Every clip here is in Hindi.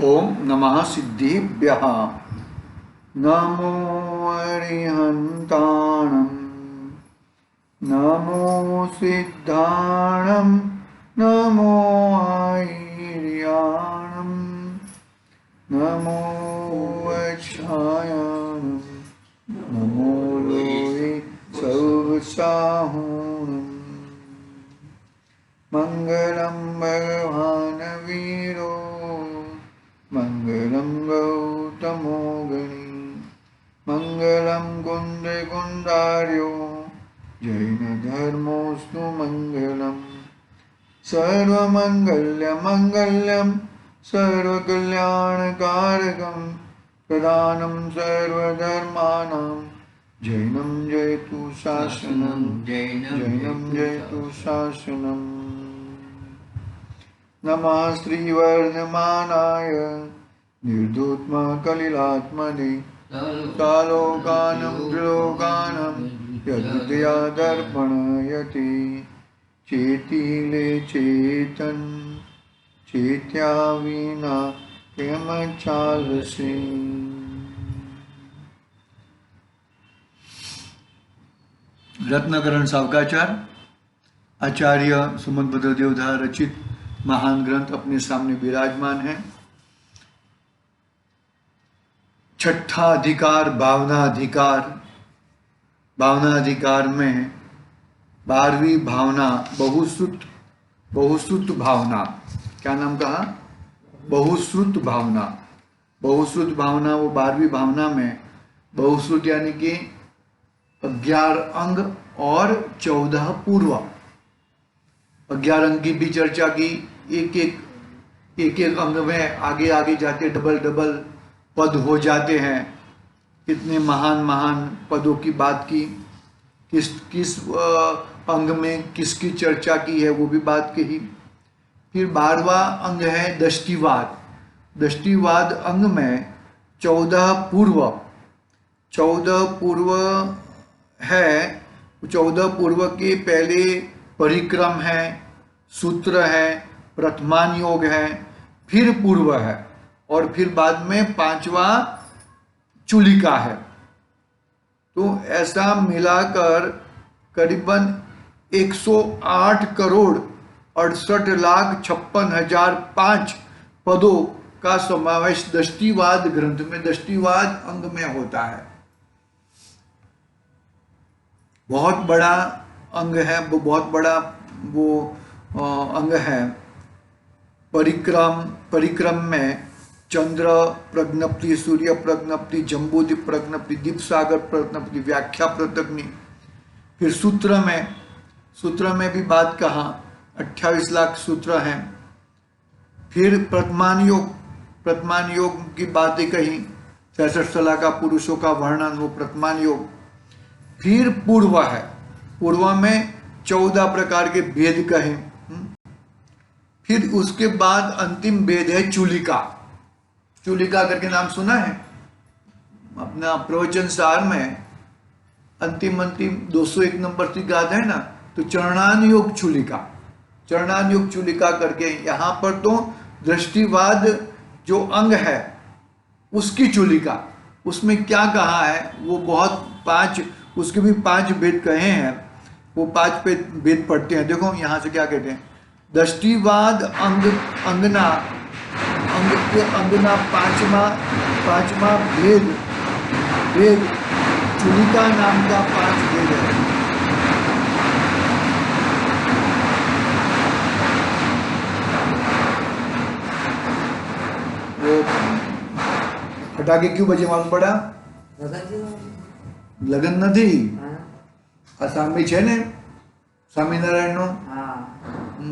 ओम नमः सिद्धिभ्यः। नमो अरिहन्ताणं, नमो सिद्धाणं, नमो आयर्याणं, नमो वक्षायाणं, नमो लोये सर्वसाहुणम्। मंगलम भगवान वीरो, मंगलम गौतमो गणी, मंगलम कुंद कुंडार्यो, जैन धर्मोस्तु मंगलम। सर्वमंगल्य मंगल्यम सर्वकल्याणकारकम, प्रदानं सर्वधर्माणां, जैनं जयतु शासनं, जैनं जयतु शासनम्। नमः श्रीवर्धमानाय निर्धूतमकलिलात्मने, सालोकानं त्रिलोकानं यद्विद्या दर्पणयति। चेतिले चेतन, चेत्या विना किम चालसे। रत्नकरण सावकाचार आचार्य सुमंत देवधा रचित महान ग्रंथ अपने सामने विराजमान है। छठा अधिकार भावनाधिकार। भावनाधिकार में 12वीं भावना बहुश्रुत भावना। क्या नाम कहा? बहुश्रुत भावना। बहुश्रुत भावना वो 12वीं भावना में बहुश्रुत यानी कि 11 अंग और 14 पूर्व। 11 अंग की भी चर्चा की। एक अंग में आगे आगे जाते डबल पद हो जाते हैं। कितने महान पदों की बात की। किस अंग में किसकी चर्चा की है वो भी बात कही। फिर 12वां अंग है दष्टिवाद। दष्टिवाद अंग में 14 पूर्व है। 14 पूर्व के पहले परिक्रम है, सूत्र है, प्रथमान योग है, फिर पूर्व है और फिर बाद में 5वां चूलिका है। तो ऐसा मिलाकर करीबन 108 करोड़ 68,56,005 पदों का समावेश दष्टिवाद ग्रंथ में, दष्टिवाद अंग में होता है। बहुत बड़ा अंग है वो, बहुत बड़ा वो अंग है। परिक्रम में चंद्र प्रज्ञप्ति, सूर्य प्रज्ञप्ति, जम्बूद्वीप प्रज्ञप्ति, दीप सागर प्रज्ञप्ति, व्याख्या प्रज्ञप्ति। फिर सूत्र में भी बात कहा, 28 लाख सूत्र हैं। फिर प्रथमान योग की बातें कही, 66 सलाह का पुरुषों का वर्णन, वो प्रथमान योग। फिर पूर्व है, पूर्व में 14 प्रकार के भेद कहे। फिर उसके बाद अंतिम भेद है चूलिका। चूलिका करके नाम सुना है अपना प्रवचन सार में। अंतिम 201 नंबर की गाथ है ना, तो चरणान योग चूलिका करके यहाँ पर तो दृष्टिवाद जो अंग है उसकी चूलिका, उसमें क्या कहा है वो बहुत 5, उसके भी 5 भेद कहे हैं। वो 5 भेद पढ़ते हैं। देखो यहाँ से क्या कहते हैं। दृष्टिवाद अंगना 5वां भेद चूलिका नाम का 5 भेद है। वो फटाके क्यों बजे मालूम पड़ा? લગન નથી આ સામે છે ને સ્વામિનારાયણનો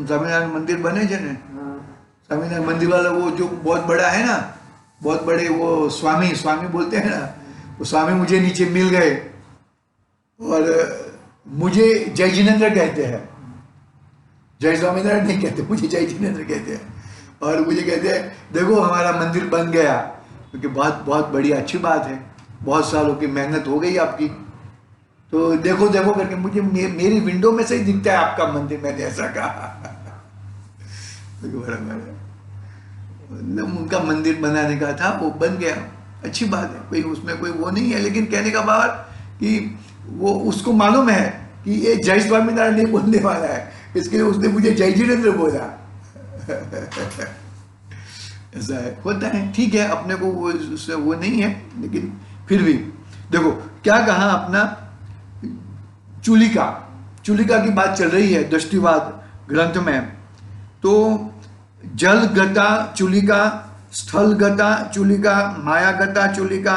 स्वामीनारायण मंदिर बने છે ને, स्वामीनारायण मंदिर वाला वो जो बहुत बड़ा है ना, बहुत बड़े वो स्वामी बोलते हैं ना, वो स्वामी मुझे नीचे मिल गए और मुझे जय जिनेन्द्र कहते हैं। जय स्वामीनारायण नहीं कहते, मुझे जय जिनेन्द्र कहते हैं। और मुझे कहते हैं देखो हमारा मंदिर बन गया, क्योंकि बहुत बड़ी अच्छी बात है, बहुत सालों की मेहनत हो गई आपकी। तो देखो करके मुझे मेरी विंडो में से ही दिखता है आपका मंदिर। मैंने ऐसा कहा। उनका मंदिर बनाने का था, वो बन गया, अच्छी बात है, कोई उसमें कोई वो नहीं है। लेकिन कहने का बात कि वो उसको मालूम है कि ये जय स्वामीनारायण नहीं बोलने वाला है, इसके लिए उसने मुझे जय जिनेंद्र बोला। ऐसा है, होता है, ठीक है, अपने को वो उससे वो नहीं है, लेकिन फिर भी देखो क्या कहा अपना चूलिका की बात चल रही है दृष्टिवाद ग्रंथ में। तो जलगता चूलिका, स्थलगता चूलिका, मायागता चूलिका,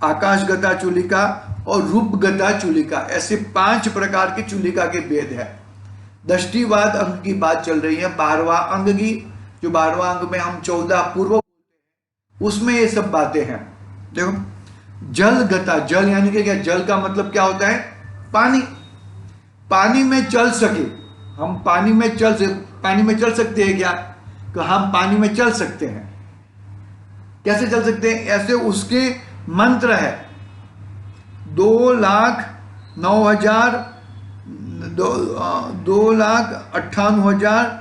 आकाशगता चूलिका और रूपगता चूलिका, ऐसे 5 प्रकार की चूलिका के भेद है। दृष्टिवाद अंग की बात चल रही है, 12वां अंग की, जो 12वां अंग में हम 14 पूर्व, उसमें ये सब बातें हैं। देखो जलगता, जल यानी कि क्या, जल का मतलब क्या होता है, पानी। पानी में चल सके, हम पानी में चल सकते हैं क्या, तो हम पानी में चल सकते हैं। कैसे चल सकते हैं, ऐसे उसके मंत्र है, 2,98,000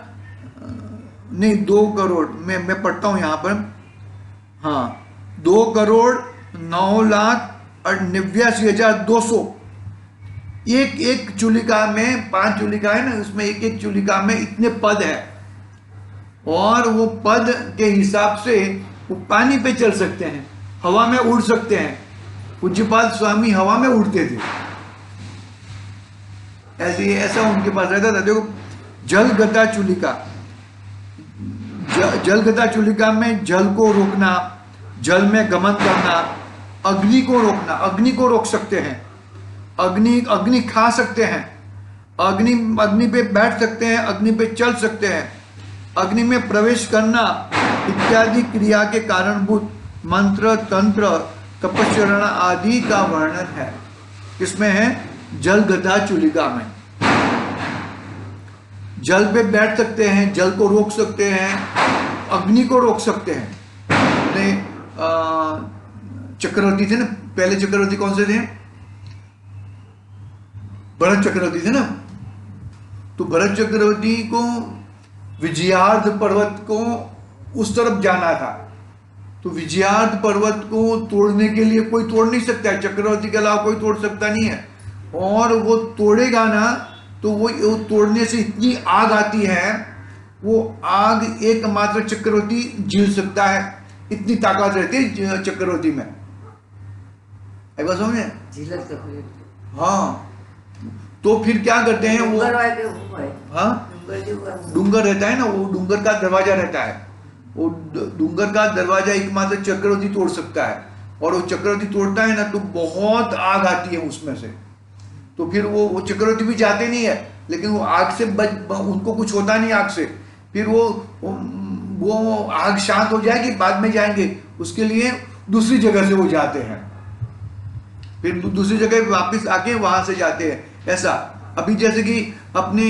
नहीं 2 करोड़, मैं पढ़ता हूं यहां पर, हाँ 2,09,89,200। एक चूलिका में 5 चूलिका है ना, उसमें एक चूलिका में इतने पद है, और वो पद के हिसाब से वो पानी पे चल सकते हैं, हवा में उड़ सकते हैं। पूज्यपाद स्वामी हवा में उड़ते थे, ऐसा उनके पास रहता था। देखो जलगता चूलिका, जलगता चूलिका में जल को रोकना, जल में गमन करना, अग्नि को रोकना, अग्नि को रोक सकते हैं, अग्नि खा सकते हैं, अग्नि पे बैठ सकते हैं, अग्नि पे चल सकते हैं, अग्नि में प्रवेश करना इत्यादि क्रिया के कारणभूत मंत्र, तंत्र, तपश्चरण आदि का वर्णन है। किसमें है, जलगता चूलिका में। जल पे बैठ सकते हैं, जल को रोक सकते हैं, अग्नि को रोक सकते हैं। अपने चक्रवर्ती थे ना, पहले चक्रवर्ती कौन से थे, भरत चक्रवर्ती थे ना। तो भरत चक्रवर्ती को विजयार्ध पर्वत को उस तरफ जाना था, तो विजयार्ध पर्वत को तोड़ने के लिए कोई तोड़ नहीं सकता है, चक्रवर्ती के अलावा कोई तोड़ सकता नहीं है। और वो तोड़ेगा ना तो वो तोड़ने से इतनी आग आती है, वो आग एकमात्र चक्रवर्ती झेल सकता है, इतनी ताकत रहती है चक्रवर्ती में। समझे, हाँ। तो फिर क्या करते हैं वो, हाँ डूंगर रहता है ना, वो डूंगर का दरवाजा रहता है, वो डूंगर का दरवाजा एकमात्र चक्रवर्ती तोड़ सकता है। और वो चक्रवर्ती तोड़ता है ना तो बहुत आग आती है उसमें से। तो फिर वो चक्रवर्ती भी जाते नहीं है, लेकिन वो आग से उनको कुछ होता नहीं आग से। फिर वो आग शांत हो जाएगी, बाद में जाएंगे, उसके लिए दूसरी जगह से वो जाते हैं, फिर दूसरी जगह वापस आके वहां से जाते हैं। ऐसा अभी जैसे कि अपने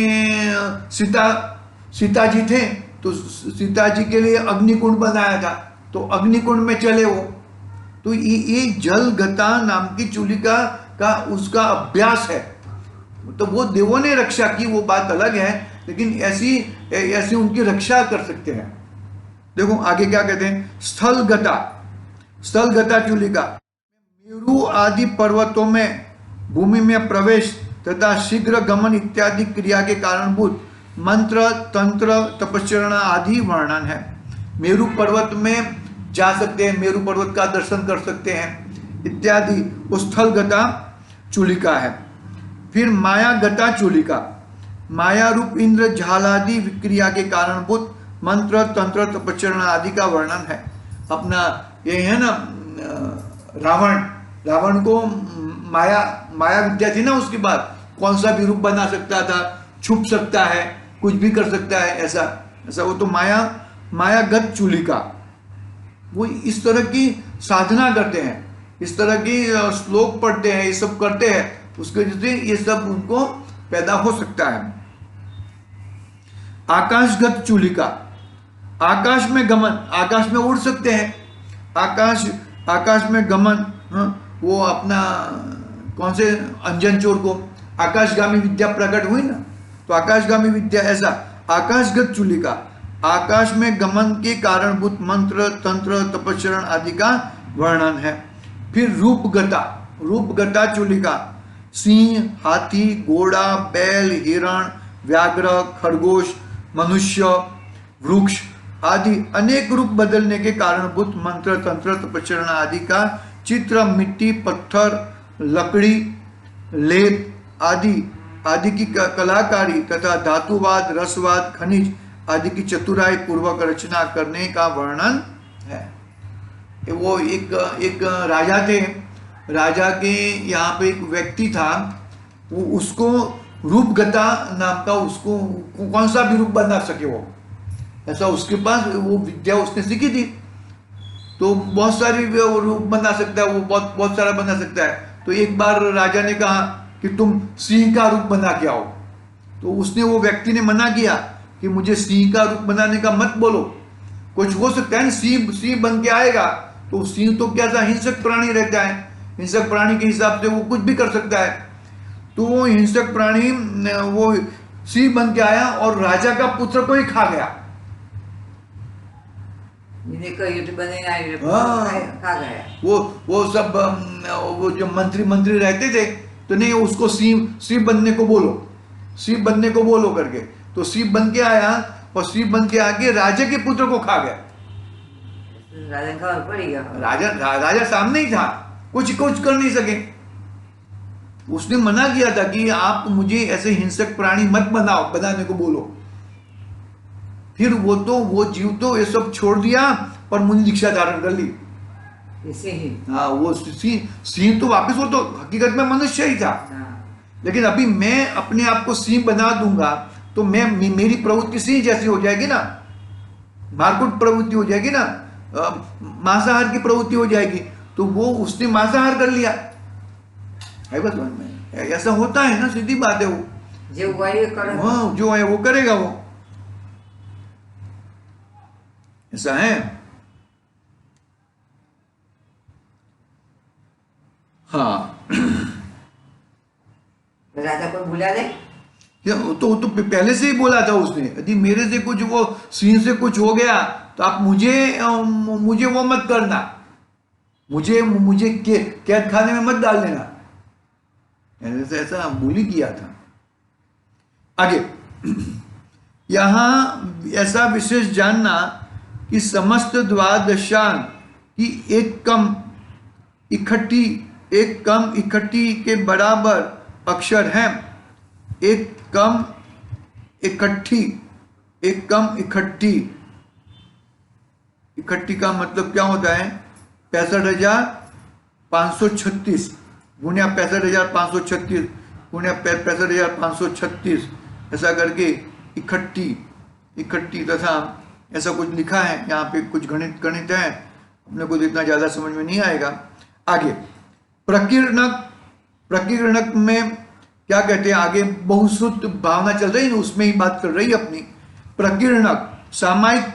सीता जी थे, तो सीता जी के लिए अग्निकुंड बनाया था, तो अग्निकुंड में चले वो। तो ये जलगता नाम की चूलिका का उसका अभ्यास है। तो वो देवों ने रक्षा की, वो बात अलग है, लेकिन ऐसी उनकी रक्षा कर सकते हैं। देखो आगे क्या कहते हैं, स्थलगता चूलिका, मेरु आदि पर्वतों में भूमि में प्रवेश तथा शीघ्र गमन इत्यादि क्रिया के कारणभूत मंत्र, तंत्र, तपश्चरण आदि वर्णन है। मेरु पर्वत में जा सकते हैं, मेरु पर्वत का दर्शन कर सकते हैं इत्यादि, स्थलगता चूलिका है। फिर मायागता चूलिका, माया रूप इंद्र झालादि विक्रिया के कारणभूत मंत्र, तंत्र, तपश्चरण आदि का वर्णन है। अपना ये है ना रावण को माया विद्या थी ना, उसके बाद कौन सा भी रूप बना सकता था, छुप सकता है, कुछ भी कर सकता है, ऐसा वो तो मायागत चूलिका। वो इस तरह की साधना करते हैं, इस तरह की श्लोक पढ़ते हैं, ये सब करते हैं, उसके वजह से ये सब उनको पैदा हो सकता है। आकाशगत चूलिका, आकाश में गमन, आकाश में उड़ सकते हैं, आकाश में गमन। वो अपना कौन से अंजन चोर को आकाशगामी विद्या प्रकट हुई ना, तो आकाशगामी विद्या ऐसा। आकाशगत चूलिका, आकाश में गमन के कारणभूत मंत्र, तंत्र, तपचरण आदि का वर्णन है। फिर रूपगता, रूपगता चूलिका सिंह, हाथी, घोड़ा, बैल, हिरण, व्याघ्र, खरगोश, मनुष्य, वृक्ष आदि अनेक रूप बदलने के कारणभूत मंत्र, तंत्र, तपचरण आदि का चित्र, मिट्टी, पत्थर, लकड़ी, लेप आदि की कलाकारी तथा धातुवाद, रसवाद, खनिज आदि की चतुराई पूर्वक रचना करने का वर्णन है। वो एक राजा थे, राजा के यहाँ पे एक व्यक्ति था, वो उसको रूपगता नाम का, उसको कौन सा भी रूप बना सके वो, ऐसा उसके पास वो विद्या उसने सीखी थी। तो बहुत सारी रूप बना सकता है वो, बहुत सारा बना सकता है। तो एक बार राजा ने कहा कि तुम सिंह का रूप बना के आओ। तो उसने, वो व्यक्ति ने मना किया कि मुझे सिंह का रूप बनाने का मत बोलो, कुछ हो सकता है ना, सिंह बन के आएगा तो सिंह तो कैसा हिंसक प्राणी रहता है, हिंसक प्राणी के हिसाब से वो कुछ भी कर सकता है। तो वो हिंसक प्राणी वो सिंह बन के आया और राजा का पुत्र को ही खा गया। वो सब वो जो मंत्री रहते थे, तो नहीं उसको सिंह बनने को बोलो, सिंह बनने को बोलो करके, तो सिंह बन के आया और सिंह बन के आके राजा के पुत्र को खा गया। राजा सामने ही था, कुछ कर नहीं सके। उसने मना किया था कि आप मुझे ऐसे हिंसक प्राणी मत बनाने को बोलो। फिर वो जीव तो ये सब छोड़ दिया और मुनि दीक्षा धारण कर ली। हाँ, वो सिंह तो वापस, वो तो हकीकत में मनुष्य ही था, लेकिन अभी मैं अपने आप को सिंह बना दूंगा तो मेरी प्रवृत्ति सिंह जैसी हो जाएगी ना, मारकुट प्रवृत्ति हो जाएगी ना, मांसाहार की प्रवृत्ति हो जाएगी। तो वो उसने मांसाहार कर लिया है, बस में ऐसा होता है ना, सीधी बात है। वो जो है वो करेगा, वो ऐसा है। हाँ, राजा को बुला दे, तो पहले से ही बोला था उसने, यदि मेरे से कुछ, वो सिंह से कुछ हो गया तो आप मुझे वो मत करना, मुझे कैद खाने में मत डाल देना, ऐसा बोली किया था। आगे यहां ऐसा विशेष जानना कि समस्त द्वादशान की एक कम इकट्ठी के बराबर अक्षर है। एक कम इकट्ठी का मतलब क्या होता है? 65,536 गुणिया 65,536 गुणिया 65,536 ऐसा करके इकट्ठी तथा ऐसा कुछ लिखा है यहाँ पे। कुछ गणित है, अपने को इतना ज्यादा समझ में नहीं आएगा। आगे प्रकीर्णक में क्या कहते हैं? आगे बहुश्रुत भावना चल रही है, उसमें ही बात कर रही है अपनी। प्रकीर्णक, सामायिक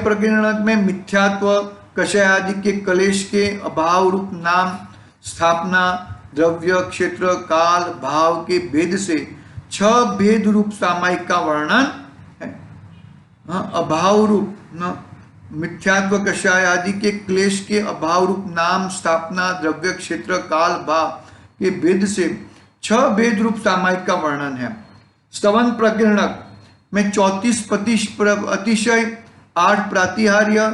प्रकीर्णक में मिथ्यात्व, कषय आदि के कलेश के अभाव रूप नाम, स्थापना, द्रव्य, क्षेत्र, काल, भाव के भेद से 6 भेद रूप सामायिक का वर्णन है। अभाव रूप न मिथ्यात्व, कषाय आदि के क्लेश के अभाव रूप नाम, स्थापना, द्रव्य, क्षेत्र, काल, भाव के भेद से 6 भेद रूप सामायिक का वर्णन है। स्तवन प्रकीर्णक में 34 अतिशय, 8 प्रातिहार्य,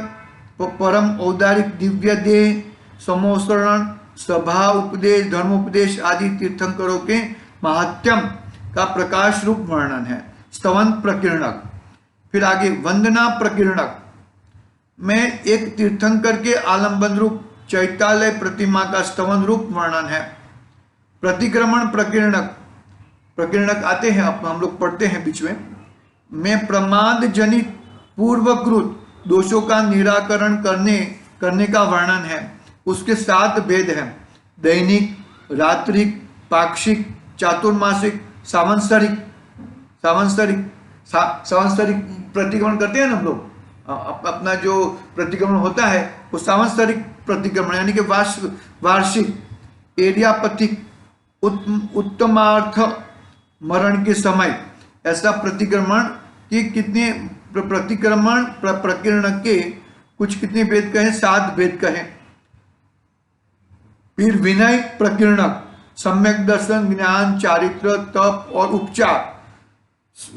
परम औदारिक, दिव्य देह, समोसरण, सभा उपदेश, धर्मोपदेश आदि तीर्थंकरों के महात्म्य का प्रकाश रूप वर्णन है। स्तवन प्रकीर्णक। फिर आगे वंदना प्रकीर्णक में एक तीर्थंकर के आलंबन रूप चैतालय प्रतिमा का स्तवन रूप वर्णन है। प्रतिक्रमण प्रकीर्णक आते हैं, हम लोग पढ़ते हैं बीच में प्रमाद जनित पूर्वकृत दोषों का निराकरण करने का वर्णन है। उसके 7 भेद हैं: दैनिक, रात्रिक, पाक्षिक, चातुर्मासिक, सांवत्सरिक प्रतिक्रमण करते हैं ना हम लोग। अपना जो प्रतिक्रमण होता है वो सांवत्सरिक प्रतिक्रमण यानी कि वार्षिक, एरियापथिक, उत्तमार्थ, मरण के समय, ऐसा प्रतिक्रमण कि कितने प्रतिक्रमण प्रकीर्ण के कुछ कितने भेद कहें? 7 भेद कहें। फिर विनय प्रकीर्णक, सम्यक दर्शन, ज्ञान, चारित्र, तप और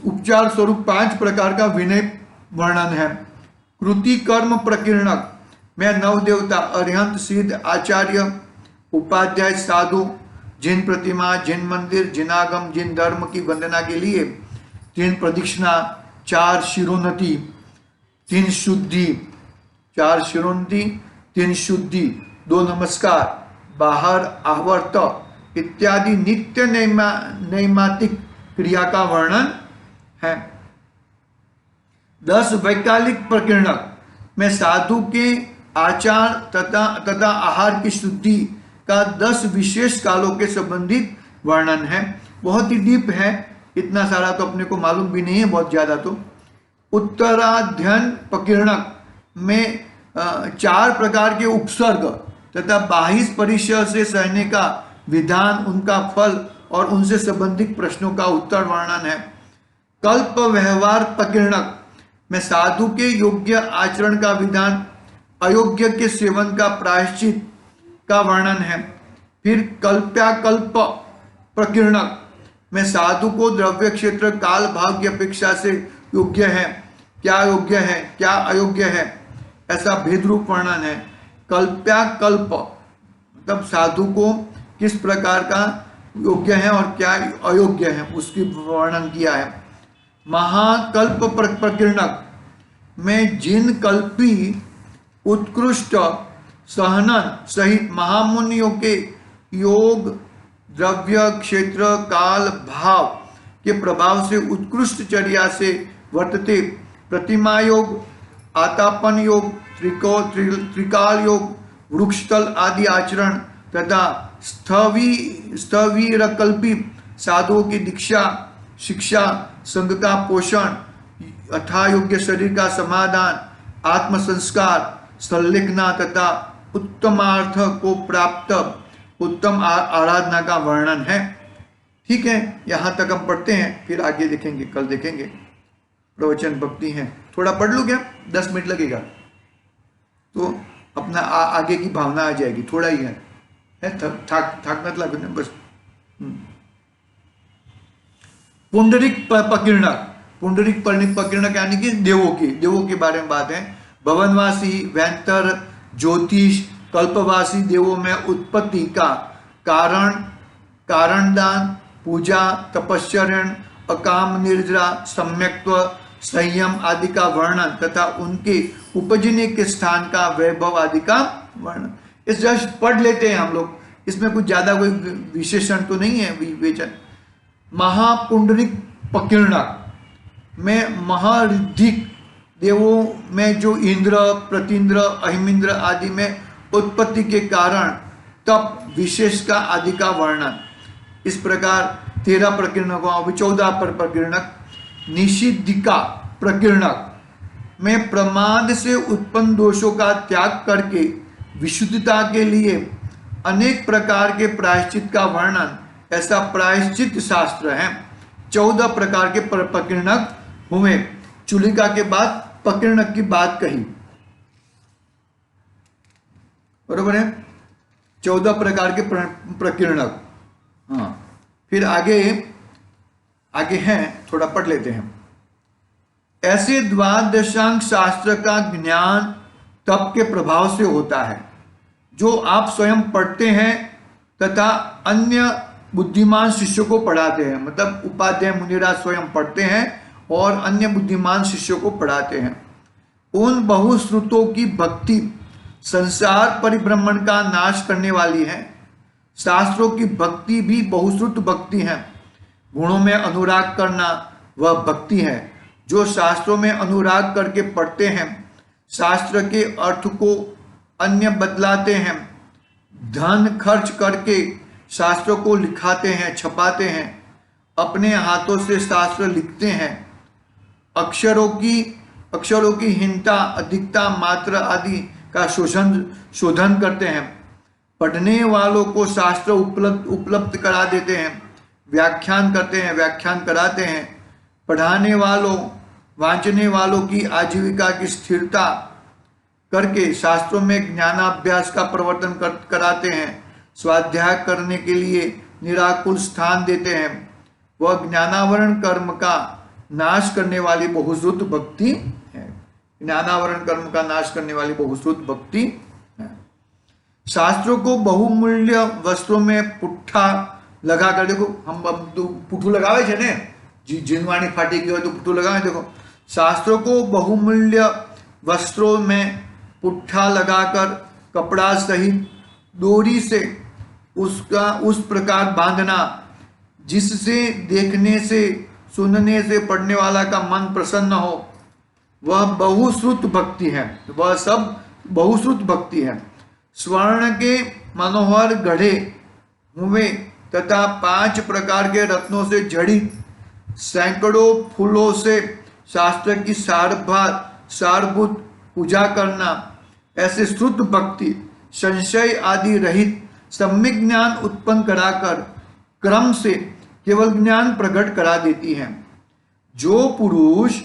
उपचार स्वरूप 5 प्रकार का विनय वर्णन है। कृति कर्म प्रकीर्णक में नव देवता, अरिहंत, सिद्ध, आचार्य, उपाध्याय, साधु, जिन प्रतिमा, जिन मंदिर, जिन आगम, जिन धर्म की वंदना के लिए 3 प्रदक्षिणा, 4 शिरोन्नति, 3 शुद्धि, 4 शिरोन्नति, 3 शुद्धि, 2 नमस्कार, बाहर आवर्त इत्यादि नित्य नैमातिक क्रिया का वर्णन है। 10 वैकालिक प्रकीर्णक में साधु के आचार तथा आहार की शुद्धि का 10 विशेष कालों के संबंधित वर्णन है। बहुत ही डीप है, इतना सारा तो अपने को मालूम भी नहीं है, बहुत ज्यादा। तो उत्तराध्ययन प्रकीर्णक में 4 प्रकार के उपसर्ग तथा बाहिस परिसर से सहने का विधान, उनका फल और उनसे संबंधित प्रश्नों का उत्तर वर्णन है। कल्प व्यवहार प्रकीर्णक में साधु के योग्य आचरण का विधान, अयोग्य के सेवन का प्रायश्चित का वर्णन है। फिर कल्प्याकल्प प्रकीर्णक में साधु को द्रव्य क्षेत्र काल भाव की अपेक्षा से योग्य है, क्या योग्य है, क्या अयोग्य है, ऐसा भेद रूप वर्णन है। कल्प्याकल्प मतलब साधु को किस प्रकार का योग्य है और क्या अयोग्य है उसकी वर्णन किया है। महाकल्प प्रकीर्णक में जिन कल्पी उत्कृष्ट सहनन सहित महामुनियों के योग, द्रव्य क्षेत्र काल भाव के प्रभाव से उत्कृष्ट चर्या से वर्तते, प्रतिमा योग, आतापन योग, त्रिकाल योग, वृक्षतल आदि आचरण तथा स्थवीरकल्पी साधुओं की दीक्षा, शिक्षा, संघ का पोषण, अथा योग्य शरीर का समाधान, आत्म संस्कार, संलेखना तथा उत्तमार्थ को प्राप्त उत्तम आराधना का वर्णन है। ठीक है, यहाँ तक हम पढ़ते हैं, फिर आगे देखेंगे, कल देखेंगे। प्रवचन भक्ति है, थोड़ा पढ़ लूँ क्या? 10 मिनट लगेगा तो अपना आगे की भावना आ जाएगी। थोड़ा ही है, थक मत लगे बस। पुंडरिक प्रकीर्णक, पुंडरिक प्रकीर्णक यानी कि देवों के बारे में बात है। भवनवासी, वैंतर, ज्योतिष, कल्पवासी देवों में उत्पत्ति का कारणदान, पूजा, तपश्चरण, अकाम निर्जरा, सम्यक्त्व, संयम आदि का वर्णन तथा उनके उपजने के स्थान का वैभव आदि का वर्णन। इस जस्ट पढ़ लेते हैं हम लोग, इसमें कुछ ज्यादा कोई विशेषण तो नहीं है विवेचन। महापुंडरिक प्रकीर्णक में महाऋद्धिक देवों में जो इंद्र, प्रतींद्र, अहिमिंद्र आदि में उत्पत्ति के कारण तप, विशेष आदि का वर्णन। इस प्रकार 13 प्रकीर्णकों, अभी 14 पर प्रकीर्णक। निषिद्धिका प्रकीर्णक में प्रमाद से उत्पन्न दोषों का त्याग करके विशुद्धता के लिए अनेक प्रकार के प्रायश्चित का वर्णन, ऐसा प्रायश्चित शास्त्र है। 14 प्रकार के प्रकीर्णक हुए। चुलिका के बाद प्रकीर्णक की बात कही, बरोबर है। 14 प्रकार के प्रकीर्णक। हाँ, फिर आगे हैं, थोड़ा पढ़ लेते हैं। ऐसे द्वादशांग शास्त्र का ज्ञान तप के प्रभाव से होता है, जो आप स्वयं पढ़ते हैं तथा अन्य बुद्धिमान शिष्यों को पढ़ाते हैं। मतलब उपाध्याय मुनिराज स्वयं पढ़ते हैं और अन्य बुद्धिमान शिष्यों को पढ़ाते हैं। उन बहुश्रुतों की भक्ति संसार परिभ्रमण का नाश करने वाली है। शास्त्रों की भक्ति भी बहुश्रुत भक्ति है। गुणों में अनुराग करना वह भक्ति है। जो शास्त्रों में अनुराग करके पढ़ते हैं, शास्त्र के अर्थ को अन्य बदलाते हैं, धन खर्च करके शास्त्रों को लिखाते हैं, छपाते हैं, अपने हाथों से शास्त्र लिखते हैं, अक्षरों की हीनता, अधिकता, मात्रा आदि का शोधन करते हैं, पढ़ने वालों को शास्त्र उपलब्ध करा देते हैं, व्याख्यान करते हैं, व्याख्यान कराते हैं, पढ़ाने वालों वांचने वालों की आजीविका की स्थिरता करके शास्त्रों में ज्ञानाभ्यास का प्रवर्तन कराते हैं, स्वाध्याय करने के लिए निराकुल स्थान देते हैं। वह ज्ञानावरण कर्म का नाश करने वाली बहुश्रुत भक्ति है। ज्ञानावरण कर्म का नाश करने वाली बहुश्रुत भक्ति है। शास्त्रों को बहुमूल्य वस्त्रों में पुट्ठा लगा कर, देखो हम अब तो पुठू लगावे छे ने, जीनवाणी फाटी गई हो तो पुठू लगावे। देखो शास्त्रों को बहुमूल्य वस्त्रों में पुट्ठा लगाकर कपड़ा सहित डोरी से उसका उस प्रकार बांधना जिससे देखने से, सुनने से पढ़ने वाला का मन प्रसन्न हो, वह बहुश्रुत भक्ति है। वह सब बहुश्रुत भक्ति है। स्वर्ण के मनोहर गढ़े हुए तथा 5 प्रकार के रत्नों से जड़ित सैकड़ों फूलों से शास्त्र की सारभूत पूजा करना, ऐसे श्रुत भक्ति संशय आदि रहित सम्यक ज्ञान उत्पन्न कराकर क्रम से केवल ज्ञान प्रकट करा देती है। जो पुरुष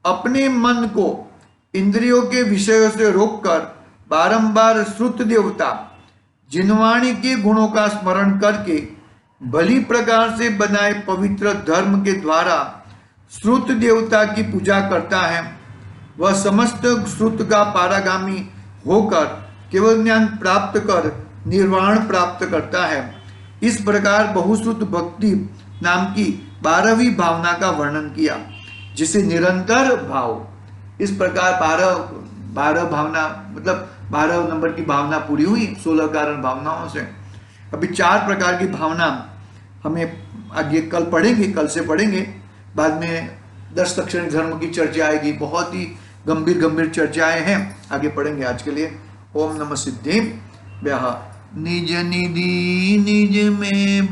अपने मन को इंद्रियों के विषयों से रोककर बारंबार श्रुत देवता जिनवाणी के गुणों का स्मरण करके भली प्रकार से बनाए पवित्र धर्म के द्वारा श्रुत देवता की पूजा करता है, वह समस्त श्रुत का पारागामी होकर केवल ज्ञान प्राप्त कर निर्वाण प्राप्त करता है। इस प्रकार बहुश्रुत भक्ति नाम की 12वीं भावना का वर्णन किया, जिसे निरंतर भाव। इस प्रकार 12 भावना, मतलब 12 नंबर की भावना पूरी हुई 16 कारण भावनाओं से। अभी 4 प्रकार की भावना हमें आगे कल पढ़ेंगे, कल से पढ़ेंगे। बाद में 10 लक्षण धर्म की चर्चा आएगी, बहुत ही गंभीर गंभीर चर्चाएं हैं, आगे पढ़ेंगे। आज के लिए ओम नमः सिद्धि व्याह निज निधि निज में